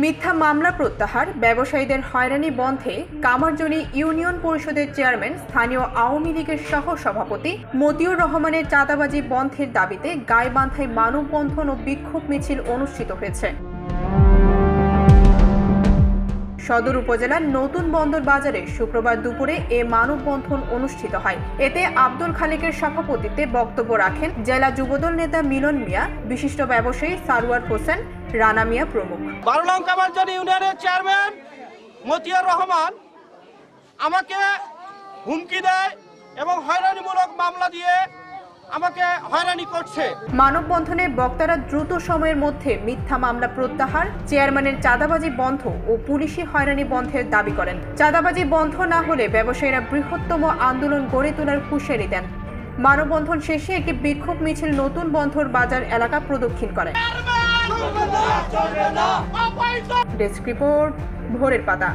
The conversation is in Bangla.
মিথ্যা মামলা প্রত্যাহার, ব্যবসায়ীদের হয়রানি বন্ধে কামারজনী ইউনিয়ন পরিষদের চেয়ারম্যান, স্থানীয় আওয়ামী লীগের সহ সভাপতি মতিউর রহমানের চাঁদাবাজি বন্ধের দাবিতে গাইবান্ধায় মানববন্ধন ও বিক্ষোভ মিছিল অনুষ্ঠিত হয়েছে। সদর উপজেলার নতুন বন্দর বাজারে শুক্রবার দুপুরে এ মানববন্ধন অনুষ্ঠিত হয়। এতে আব্দুল খালেকের সভাপতিত্বে বক্তব্য রাখেন জেলা যুবদল নেতা মিলন মিয়া, বিশিষ্ট ব্যবসায়ী সারওয়ার হোসেন, রানা মিয়া প্রমুখ। 12 নং কামারজনী ইউনিয়নের চেয়ারম্যান মতিউর রহমান আমাকে হুমকি দেয় এবং হয়রানিমূলক মামলা দিয়ে আমাকে হয়রানি করছে। মানববন্ধনে বক্তারা দ্রুত সময়ের মধ্যে মিথ্যা মামলা প্রত্যাহার, চেয়ারম্যানের চাঁদাবাজি বন্ধ ও পুলিশি হয়রানি বন্ধের দাবি করেন। চাঁদাবাজি বন্ধ না হলে ব্যবসায়ীরা বৃহত্তম আন্দোলন গড়ে তোলার হুঁশিয়ারি দেন। মানববন্ধন শেষে একটি বিক্ষোভ মিছিল নতুন বন্দর বাজার এলাকা প্রদক্ষিণ করে। ডেস্ক রিপোর্ট, ভোরের পাতা।